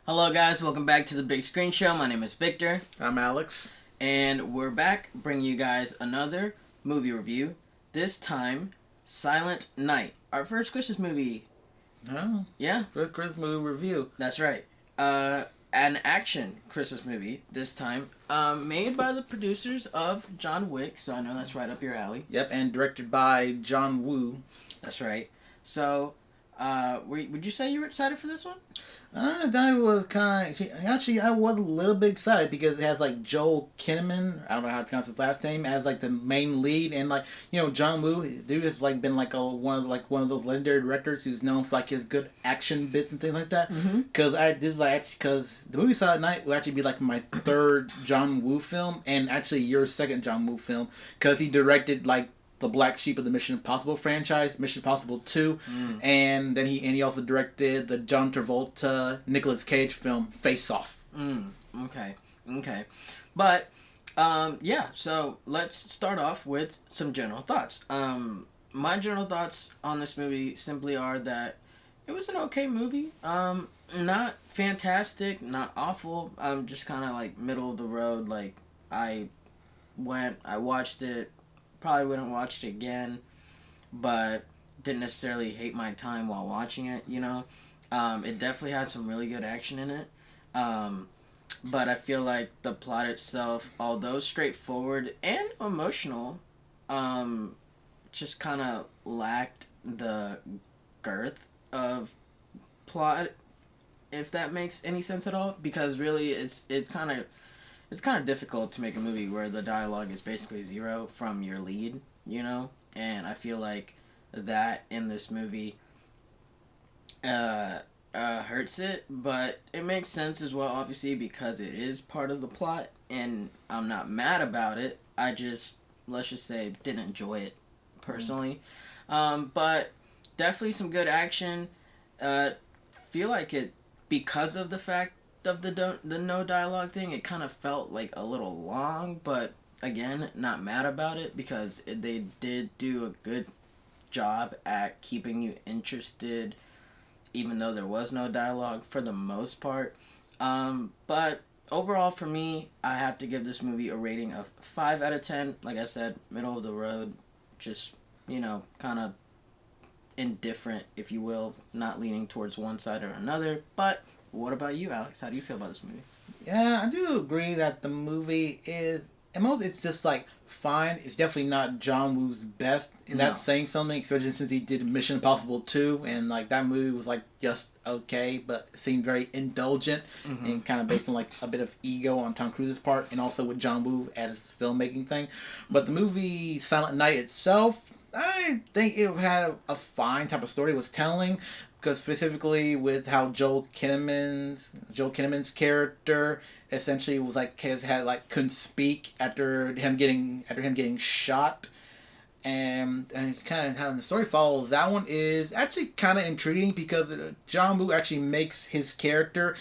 Hello, guys. Welcome back to the Big Screen Show. My name is Victor, I'm Alex. and we're back bringing you guys another movie review. This time, Silent Night. Our first Christmas movie. Oh, Yeah, first Christmas movie review. that's right. An action Christmas movie this time, made by the producers of John Wick. So I know that's right up your alley. Yep, and directed by John Woo. That's right. So, would you say you were excited for this one? That was actually I was a little bit excited because it has like Joel Kinnaman. I don't know how to pronounce his last name as like the main lead, and like John Woo, dude has like been like one of those legendary directors who's known for like his good action bits and things like that. Because because the movie Silent Night will actually be like my third John Woo film, and actually your second John Woo film because he directed like the black sheep of the Mission Impossible franchise, Mission Impossible 2, and then he also directed the John Travolta Nicolas Cage film Face Off. Okay, but yeah. So let's start off with some general thoughts. My general thoughts on this movie simply are that it was an okay movie. Not fantastic, not awful. Just kind of like middle of the road. Like I watched it. Probably wouldn't watch it again, but didn't necessarily hate my time while watching it. It definitely had some really good action in it. But I feel like the plot itself, although straightforward and emotional, just kind of lacked the girth of plot, if that makes any sense at all. Because really, it's kind of difficult to make a movie where the dialogue is basically zero from your lead, and I feel like that in this movie hurts it, but it makes sense as well, obviously, because it is part of the plot, and I'm not mad about it. I just, let's just say, didn't enjoy it personally. But definitely some good action. Feel like it, because of the fact of the no dialogue thing, it kind of felt like a little long, but again, not mad about it because they did do a good job at keeping you interested even though there was no dialogue for the most part. But overall for me, I have to give this movie a rating of 5 out of 10. Like I said, middle of the road, just kind of indifferent, if you will, not leaning towards one side or another. But what about you, Alex? How do you feel about this movie? Yeah, I do agree that the movie is, and most it's just like fine. It's definitely not John Woo's best, and that's saying something, especially since he did Mission Impossible 2, and like that movie was like just okay, but it seemed very indulgent and kind of based on like a bit of ego on Tom Cruise's part, and also with John Woo at his filmmaking thing. But the movie Silent Night itself, I think it had a fine type of story it was telling, because specifically with how Joel Kinnaman's character essentially was like couldn't speak after him getting shot, and kind of how the story follows that one is actually kind of intriguing because John Woo actually makes his character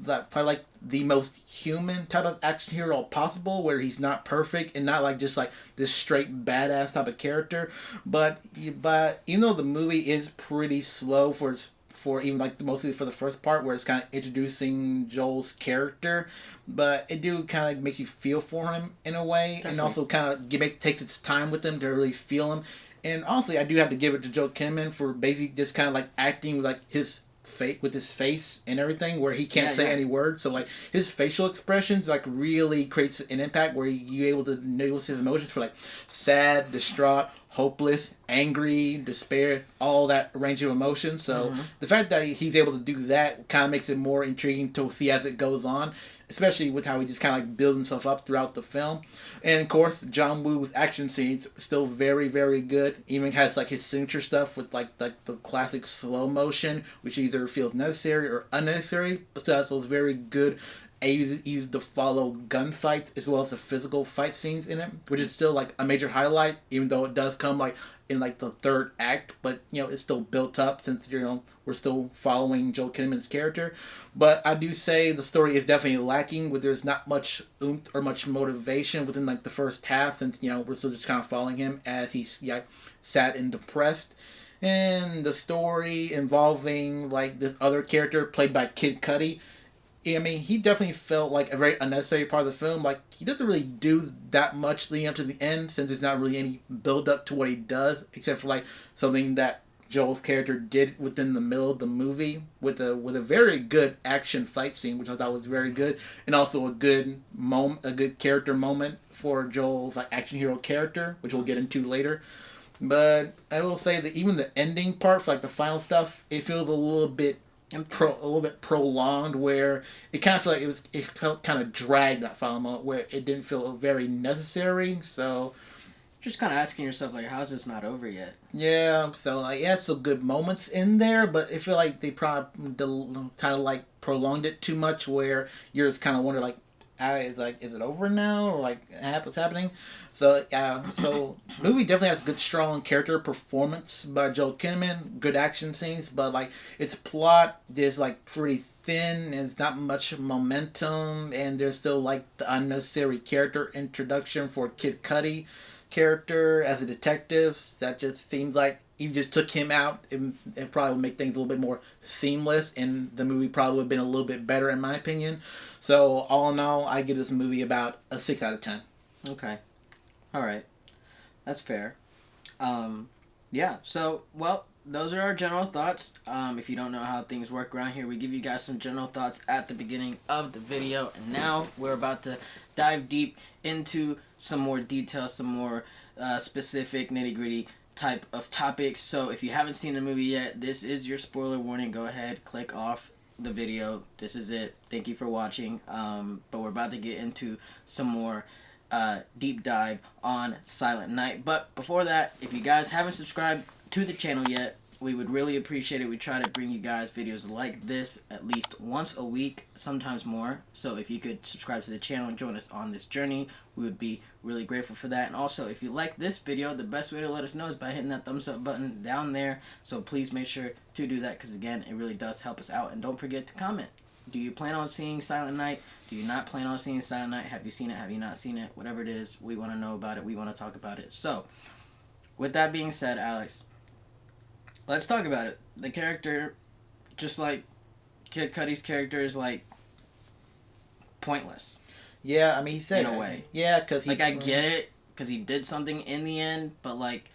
that probably like the most human type of action hero possible, where he's not perfect and not like just like this straight badass type of character, but even though the movie is pretty slow for even like mostly for the first part where it's kind of introducing Joel's character, but it do kind of makes you feel for him in a way. Definitely. And also kind of takes its time with him to really feel him. And honestly, I do have to give it to Joel Kinnaman for basically just kind of like acting with like his face and everything, where he can't say any words, so like his facial expressions like really creates an impact where you able to notice his emotions for like sad, distraught, hopeless, angry, despair, all that range of emotions. So the fact that he's able to do that kind of makes it more intriguing to see as it goes on, especially with how he just kind of like builds himself up throughout the film. And of course, John Woo's action scenes still very, very good. Even has like his signature stuff with like the classic slow motion, which either feels necessary or unnecessary, but still has those very good easy to follow gunfights as well as the physical fight scenes in it, which is still like a major highlight, even though it does come like in like the third act, but it's still built up since we're still following Joel Kinnaman's character. But I do say the story is definitely lacking, where there's not much oomph or much motivation within like the first half, since we're still just kind of following him as he's sad and depressed. And the story involving like this other character played by Kid Cudi I mean, he definitely felt like a very unnecessary part of the film. Like, he doesn't really do that much leading up to the end, since there's not really any build up to what he does, except for like something that Joel's character did within the middle of the movie with a very good action fight scene, which I thought was very good, and also a good character moment for Joel's like action hero character, which we'll get into later. But I will say that even the ending part, for like the final stuff, it feels a little bit prolonged, where it kind of felt like it felt kind of dragged, that final moment, where it didn't feel very necessary. So Just kind of asking yourself, like, how's this not over yet? yeah, so like yeah, some good moments in there, but I feel like they probably kind of like prolonged it too much, where you're just kind of wondering like, is it over now, or like what's happening? So yeah, so movie definitely has good strong character performance by Joel Kinnaman, good action scenes, but like its plot is like pretty thin, and it's not much momentum, and there's still like the unnecessary character introduction for Kid Cudi character as a detective. That just seems like you just took him out, it probably would make things a little bit more seamless, and the movie probably would have been a little bit better in my opinion. So all in all, I give this movie about a 6 out of 10. Okay. All right. That's fair. Um, yeah. So, well, those are our general thoughts. If you don't know how things work around here, we give you guys some general thoughts at the beginning of the video, and now we're about to dive deep into some more details, some more specific nitty gritty type of topics. So, if you haven't seen the movie yet, this is your spoiler warning. Go ahead, click off the video. This is it. Thank you for watching. But we're about to get into some more deep dive on Silent Night. But before that, if you guys haven't subscribed to the channel yet, we would really appreciate it. We try to bring you guys videos like this at least once a week, sometimes more. So if you could subscribe to the channel and join us on this journey, we would be really grateful for that. And also, if you like this video, the best way to let us know is by hitting that thumbs up button down there. So please make sure to do that, because again, it really does help us out. And don't forget to comment. Do you plan on seeing Silent Night? Do you not plan on seeing Silent Night? Have you seen it? Have you not seen it? Whatever it is, we want to know about it. We want to talk about it. So, with that being said, Alex, let's talk about it. The character, just like Kid Cudi's character, is like pointless. Yeah, I mean, he said in a way. Yeah, because like, I get it, because he did something in the end, but like,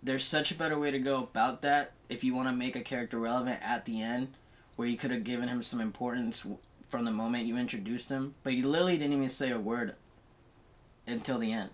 there's such a better way to go about that if you want to make a character relevant at the end, where you could have given him some importance from the moment you introduced him, but he literally didn't even say a word until the end.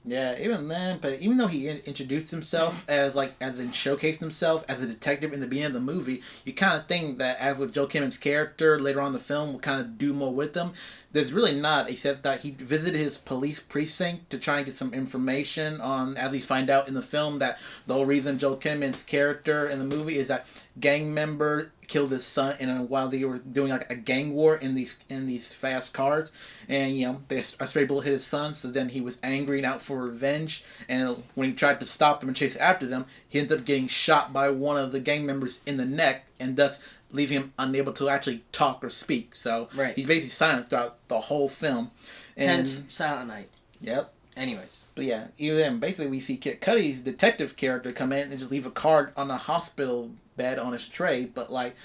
Yeah, even then, but even though he introduced himself as in showcased himself as a detective in the beginning of the movie, you kind of think that as with Joe Kimmon's character later on in the film, will kind of do more with him. There's really not, except that he visited his police precinct to try and get some information on, as we find out in the film, that the whole reason Joe Kimmon's character in the movie is that gang member killed his son while they were doing like a gang war in these fast cars, and a stray bullet hit his son, so then he was angry and out for revenge, and when he tried to stop them and chase after them, he ended up getting shot by one of the gang members in the neck, and thus leaving him unable to actually talk or speak. So right. He's basically silent throughout the whole film. And, hence Silent Night. Yep. Anyways. But yeah, even then, basically we see Kid Cudi's detective character come in and just leave a card on a hospital bed on his tray, but like,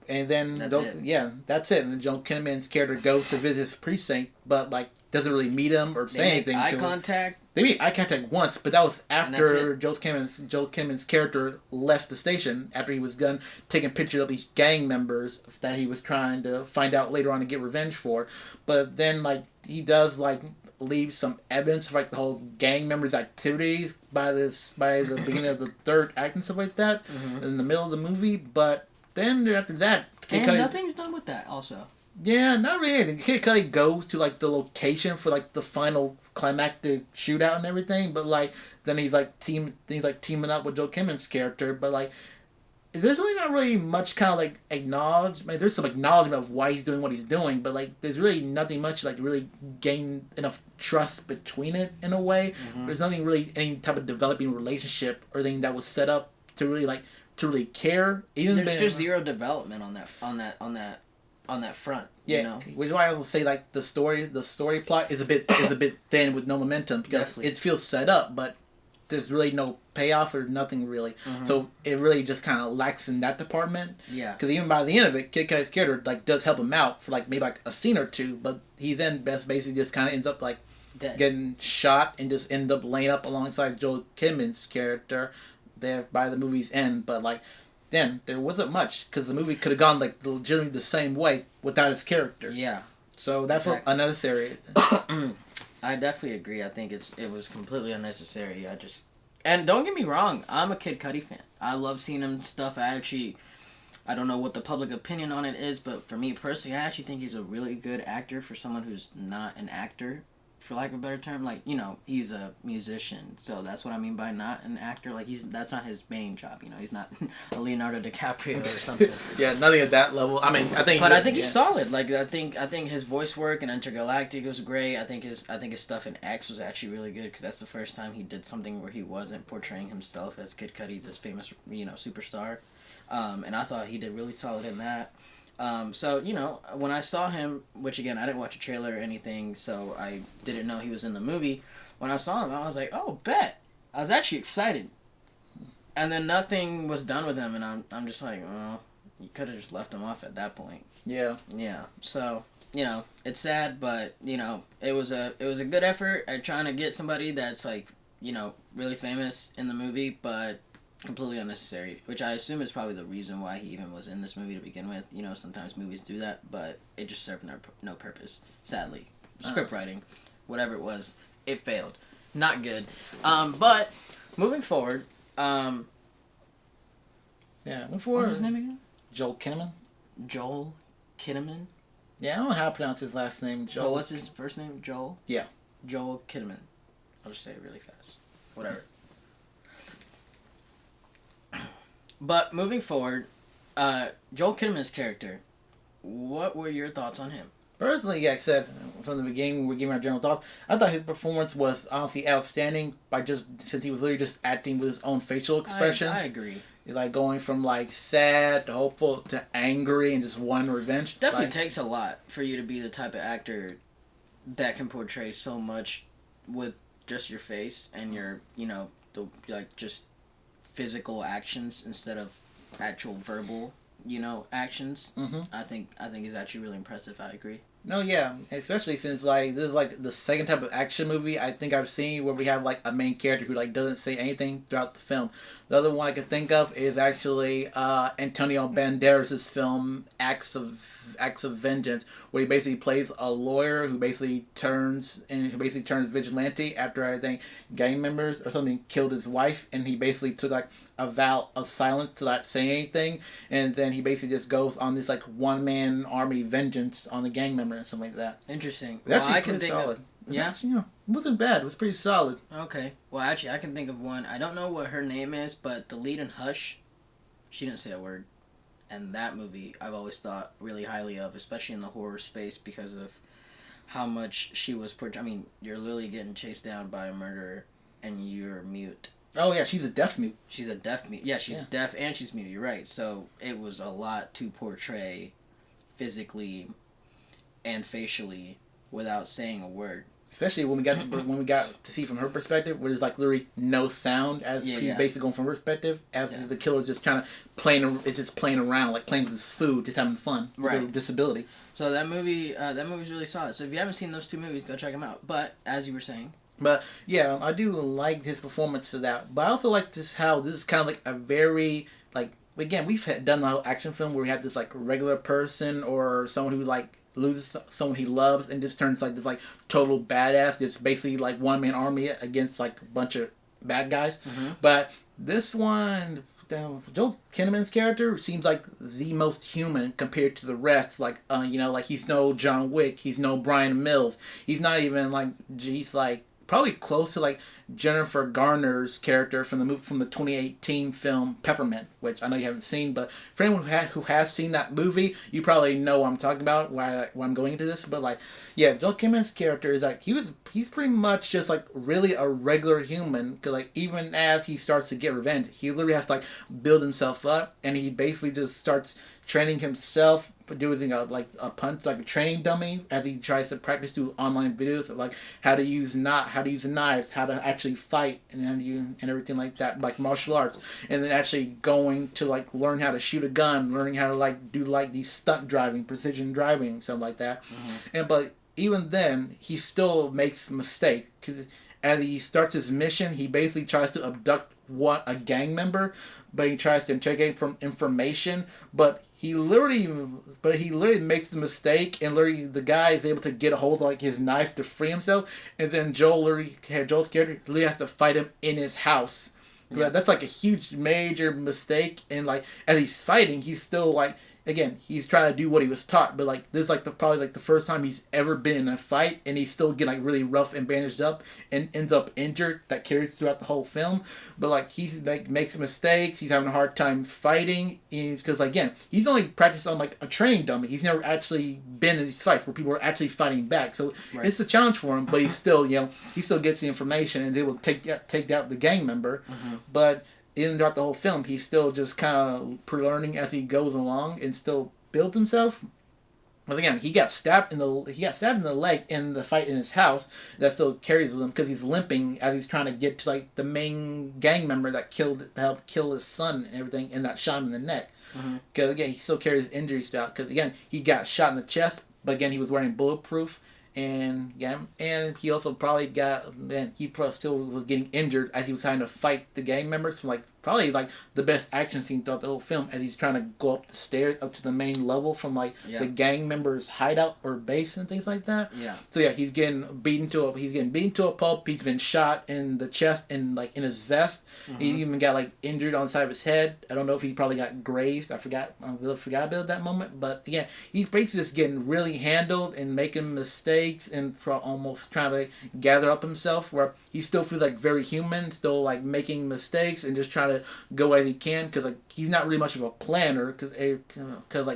and then that's it. Yeah, that's it. And then Joe Kinnaman's character goes to visit his precinct, but like doesn't really meet him or say anything. Eye contact. They made eye contact once, but that was after Joe Kinnaman's character left the station, after he was done taking pictures of these gang members that he was trying to find out later on to get revenge for. But then like he does like leave some evidence of like the whole gang members' activities by the beginning of the third act and stuff like that in the middle of the movie. But then after that, nothing's done with that also. Yeah, not really anything. Kid Cudi goes to like the location for like the final climactic shootout and everything, but like then he's like teaming up with Joe Kimmon's character, but like there's really not really much kind of like acknowledgement. There's some acknowledgement of why he's doing what he's doing, but like there's really nothing much like really gain enough trust between it in a way. There's nothing really any type of developing relationship or anything that was set up to really care. There's just zero development on that front. Yeah, which is why I also say like the story plot is a bit thin with no momentum, because it feels set up, but there's really no payoff or nothing really. Mm-hmm. So it really just kind of lacks in that department. Yeah. Because even by the end of it, Kid Cudi's character like does help him out for like maybe like a scene or two, but he then basically just kind of ends up like Dead. getting shot and just end up laying up alongside Joel Kinnaman's character there by the movie's end. But like then there wasn't much because the movie could have gone like legitimately the same way without his character. Yeah. So that's Exactly. unnecessary. I definitely agree. I think it was completely unnecessary. And don't get me wrong, I'm a Kid Cudi fan. I love seeing him stuff. I don't know what the public opinion on it is, but for me personally, I actually think he's a really good actor for someone who's not an actor, for lack of a better term. Like, you know, he's a musician, so that's what I mean by not an actor. Like, that's not his main job. You know, he's not a Leonardo DiCaprio or something. Yeah, nothing at that level. I mean, I think, but I think he's solid. Like, I think his voice work in Intergalactic was great. I think his stuff in X was actually really good because that's the first time he did something where he wasn't portraying himself as Kid Cudi, this famous, you know, superstar. And I thought he did really solid in that. So, you know, when I saw him, which again, I didn't watch a trailer or anything, so I didn't know he was in the movie. When I saw him, I was like, oh, bet. I was actually excited. And then nothing was done with him, and I'm just like, well, you could have just left him off at that point. Yeah. Yeah. So, you know, it's sad, but, you know, it was a good effort at trying to get somebody that's, like, you know, really famous in the movie, but completely unnecessary, which I assume is probably the reason why he even was in this movie to begin with. You know, sometimes movies do that, but it just served no purpose, sadly. Script writing, whatever it was, it failed. Not good. But moving forward, Yeah. Before what's his name again? Joel Kinnaman. Joel Kinnaman? Yeah, I don't know how to pronounce his last name. Joel. Oh, what's his first name? Joel? Yeah. Joel Kinnaman. I'll just say it really fast. Whatever. But moving forward, Joel Kinnaman's character, what were your thoughts on him? Personally, like I said from the beginning, we're giving our general thoughts. I thought his performance was honestly outstanding since he was literally just acting with his own facial expressions. I agree. Like going from like sad to hopeful to angry and just wanting revenge. Definitely takes a lot for you to be the type of actor that can portray so much with just your face and your, you know, just physical actions instead of actual verbal, you know, actions. Mm-hmm. I think is actually really impressive. I agree. No, yeah, especially since like this is like the second type of action movie I think I've seen where we have like a main character who like doesn't say anything throughout the film. The other one I can think of is actually Antonio Banderas' film Acts of Vengeance, where he basically plays a lawyer who basically turns vigilante after I think gang members or something killed his wife, and he basically took like a vow of silence to not say anything, and then he basically just goes on this like one man army vengeance on the gang member and something like that. Interesting. Well, I can think solid. of. Yeah? Actually, it wasn't bad. It was pretty solid. Okay. Well, actually, I can think of one. I don't know what her name is, but the lead in Hush, she didn't say a word. And that movie, I've always thought really highly of, especially in the horror space, because of how much she was I mean, you're literally getting chased down by a murderer, and you're mute. Oh, yeah, she's a deaf mute. She's a deaf mute. Yeah, she's deaf and she's mute. You're right. So it was a lot to portray physically and facially without saying a word. Especially when we got to see from her perspective, where there's like literally no sound as she's basically going from her perspective, as the killer's just kind of playing around, like playing with his food, just having fun, right? With disability. So that movie's really solid. So if you haven't seen those two movies, go check them out. But as you were saying, but yeah, I do like his performance to that. But I also like how this is kind of like a very like again we've done a whole action film where we have this like regular person or someone who like loses someone he loves and just turns like this like total badass. It's basically like one man army against like a bunch of bad guys. Mm-hmm. But this one, Joel Kinnaman's character seems like the most human compared to the rest. Like you know, like he's no John Wick, he's no Brian Mills, he's not even like he's like probably close to like Jennifer Garner's character from the 2018 film Peppermint, which I know you haven't seen, but for anyone who has seen that movie, you probably know what I'm talking about, why I'm going into this. But like, yeah, Joel Kinnaman's character is like he's pretty much just like really a regular human, because like even as he starts to get revenge, he literally has to like build himself up, and he basically just starts training himself using a punch, like a training dummy, as he tries to practice through online videos of like how to use knives, how to actually fight, and everything like that, like martial arts, and then actually going to like learn how to shoot a gun, learning how to like do like these stunt driving, precision driving, something like that. Mm-hmm. And but even then, he still makes a mistake because as he starts his mission, he basically tries to abduct a gang member, but he tries to interrogate from information. But he literally makes the mistake, and literally the guy is able to get a hold of like his knife to free himself, and then Joel's character literally has to fight him in his house. Yeah. That's like a huge major mistake, and like as he's fighting, he's still like again, he's trying to do what he was taught, but like this is like probably like the first time he's ever been in a fight, and he's still getting like really rough and bandaged up, and ends up injured. That carries throughout the whole film. But like he's like makes mistakes, he's having a hard time fighting, because again, he's only practiced on like a training dummy. He's never actually been in these fights where people are actually fighting back. So right. It's a challenge for him, but he's still he still gets the information and is able to take out the gang member, but. Even throughout the whole film, he's still just kind of learning as he goes along and still builds himself. But again, he got stabbed in the leg in the fight in his house. That still carries with him because he's limping as he's trying to get to like the main gang member that helped kill his son and everything, and that shot him in the neck. Because again, he still carries injuries throughout. Because again, he got shot in the chest, but again, he was wearing bulletproof. And he also probably still was getting injured as he was trying to fight the gang members from probably the best action scene throughout the whole film as he's trying to go up the stairs up to the main level from the gang members' hideout or base and things like that. Yeah. So yeah, he's getting beaten to a pulp. He's been shot in the chest and in his vest. He even got injured on the side of his head. I don't know if he probably got grazed. I really forgot about that moment. But again, he's basically just getting really handled and making mistakes and almost trying to gather up himself, where he still feels very human, still making mistakes and just trying to go as he can, because he's not really much of a planner, because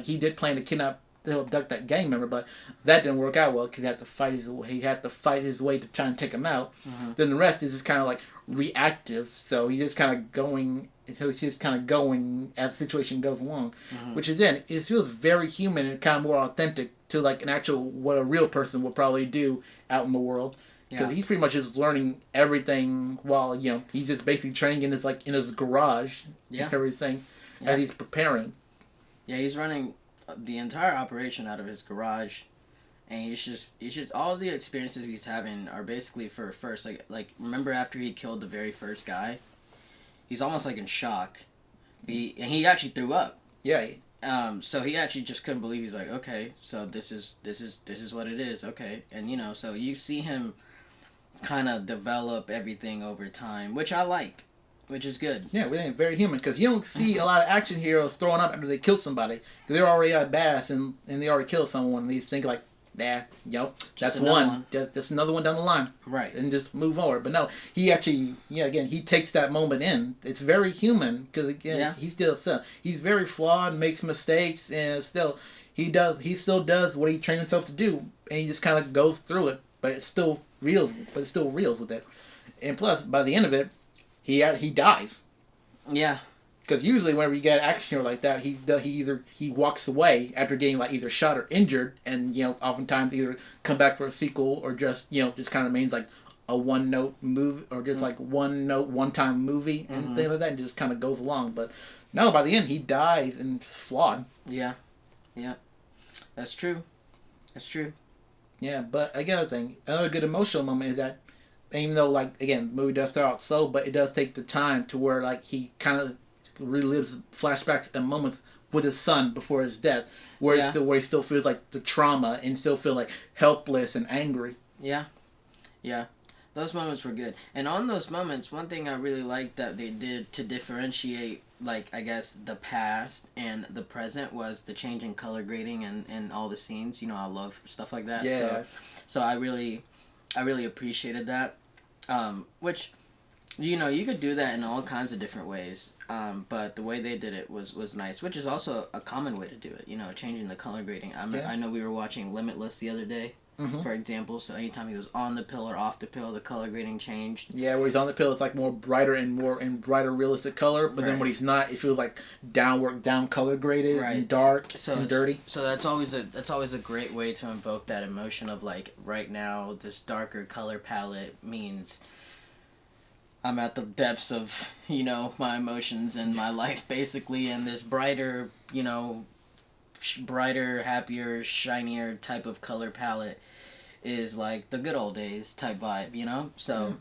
he did plan to abduct that gang member, but that didn't work out well because he had to fight his way to try and take him out. Then the rest is just kind of reactive, so he's just kind of going. So he's just kind of going as the situation goes along, which again, it feels very human and kind of more authentic to an actual what a real person would probably do out in the world. Because he's pretty much just learning everything while he's just basically training in his garage. Everything as he's preparing. Yeah, he's running the entire operation out of his garage, and he's just all the experiences he's having are basically for first remember after he killed the very first guy, he's almost in shock. He actually threw up. Yeah. So he actually just couldn't believe. He's like, okay, so this is what it is. Okay, and so you see him kind of develop everything over time, which I like, which is good. Yeah, we're very human, because you don't see a lot of action heroes throwing up after they kill somebody, because they're already at badass and they already killed someone, and they think that's one. Just another one down the line, right? And just move forward. But no, he actually, he takes that moment in. It's very human, because again, he's very flawed, makes mistakes, and he still does what he trained himself to do, and he just kind of goes through it. But it still reels with it, and plus by the end of it, he dies. Yeah, because usually whenever you get an action hero like that, he walks away after getting either shot or injured, and oftentimes either come back for a sequel or just kind of remains a one note movie or just one time movie and things like that, and just kind of goes along. But no, by the end he dies and it's flawed. Yeah, that's true. Yeah, but another good emotional moment is that, even though again the movie does start out slow, but it does take the time to where he kind of relives flashbacks and moments with his son before his death, where he still feels the trauma and still feel helpless and angry. Yeah, those moments were good. And on those moments, one thing I really liked that they did to differentiate I guess the past and the present was the change in color grading and all the scenes. I love stuff like that. Yeah. So I really appreciated that. Which you could do that in all kinds of different ways. But the way they did it was nice, which is also a common way to do it. Changing the color grading. I know we were watching Limitless the other day. for example. So anytime he was on the pill or off the pill, the color grading changed. Yeah, where he's on the pill, it's like more brighter and brighter realistic color. But then when he's not, it feels like down color graded and dark and dirty. So that's always a great way to invoke that emotion of like right now this darker color palette means I'm at the depths of, my emotions and my life basically, and this brighter, brighter, happier, shinier type of color palette is like the good old days type vibe. So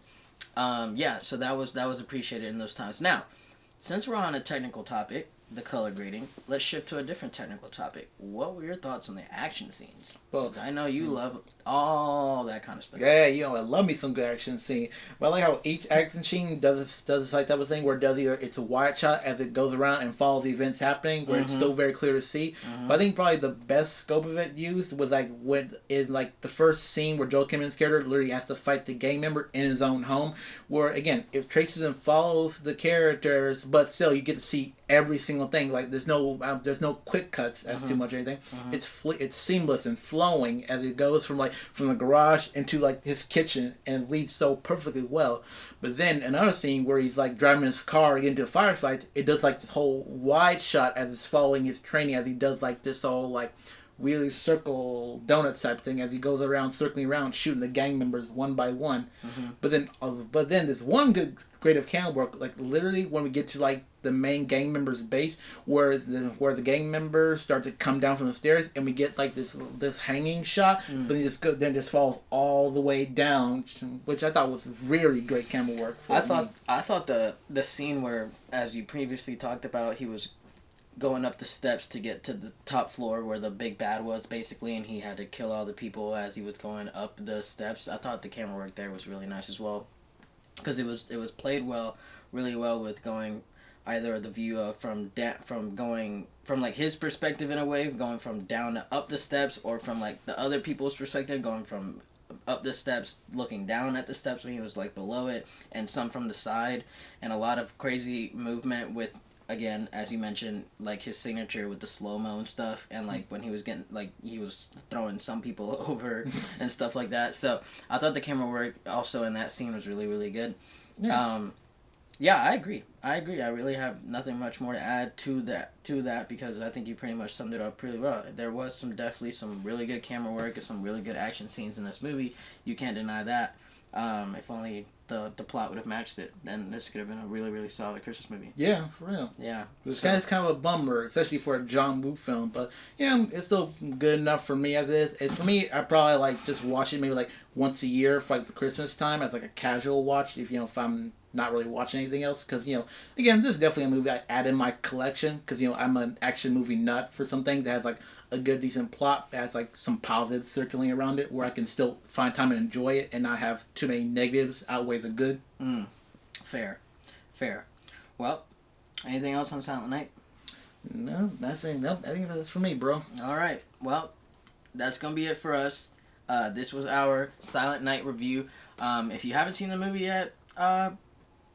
so that was appreciated in those times. Now, since we're on a technical topic, the color grading, let's shift to a different technical topic. What were your thoughts on the action scenes? Well, I know you love all that kind of stuff. Yeah, I love me some good action scene. But I like how each action scene does this like that was saying, where it does either it's a wide shot as it goes around and follows the events happening, where it's still very clear to see. But I think probably the best scope of it used was like when in like the first scene where Joel Kinnaman's character literally has to fight the gang member in his own home. Where again, it traces and follows the characters, but still you get to see every single thing. Like there's no quick cuts as too much or anything. It's seamless and flowing as it goes from the garage into like his kitchen, and it leads so perfectly well. But then another scene where he's like driving his car into a firefight, it does like this whole wide shot as it's following his training, as he does like this whole like wheelie circle donut type thing as he goes around circling around shooting the gang members one by one. But then there's one good creative camera work, like literally when we get to like the main gang member's base, where the gang members start to come down from the stairs, and we get like this hanging shot, but then just falls all the way down, which I thought was really great camera work. I thought the scene where, as you previously talked about, he was going up the steps to get to the top floor where the big bad was basically, and he had to kill all the people as he was going up the steps. I thought the camera work there was really nice as well, because it was played really well with going either the view of from going from like his perspective in a way, going from down to up the steps, or from like the other people's perspective, going from up the steps looking down at the steps when he was like below it, and some from the side, and a lot of crazy movement with, again, as you mentioned, like his signature with the slow-mo and stuff, and like when he was getting like he was throwing some people over and stuff like that. So I thought the camera work also in that scene was really, really good. Yeah, I agree. I really have nothing much more to add to that because I think you pretty much summed it up pretty well. There was definitely some really good camera work and some really good action scenes in this movie. You can't deny that. If only the plot would have matched it, then this could have been a really, really solid Christmas movie. Yeah, for real. Yeah. It's kind of a bummer, especially for a John Woo film. But yeah, it's still good enough for me as it is. It's for me, I probably like just watch it maybe like once a year for like the Christmas time as like a casual watch. If I'm not really watching anything else, because again, this is definitely a movie I add in my collection, because I'm an action movie nut for something that has like a good decent plot that has like some positives circling around it, where I can still find time and enjoy it and not have too many negatives outweigh the good. Fair. Well, anything else on Silent Night? No, that's it. No, I think that's for me, bro. All right, well, that's gonna be it for us. This was our Silent Night review. If you haven't seen the movie yet,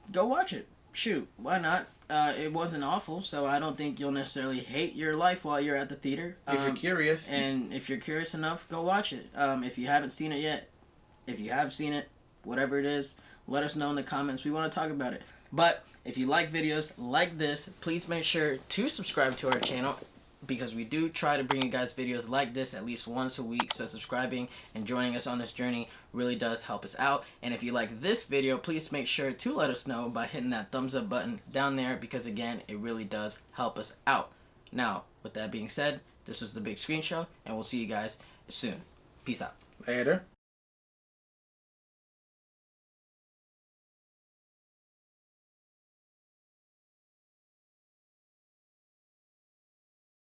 go watch it. Shoot, why not? It wasn't awful, so I don't think you'll necessarily hate your life while you're at the theater. If you're curious. And if you're curious enough, go watch it. If you haven't seen it yet, if you have seen it, whatever it is, let us know in the comments. We want to talk about it. But if you like videos like this, please make sure to subscribe to our channel, because we do try to bring you guys videos like this at least once a week. So subscribing and joining us on this journey really does help us out. And if you like this video, please make sure to let us know by hitting that thumbs up button down there, because again, it really does help us out. Now, with that being said, this was the Big Screen Show, and we'll see you guys soon. Peace out. Later.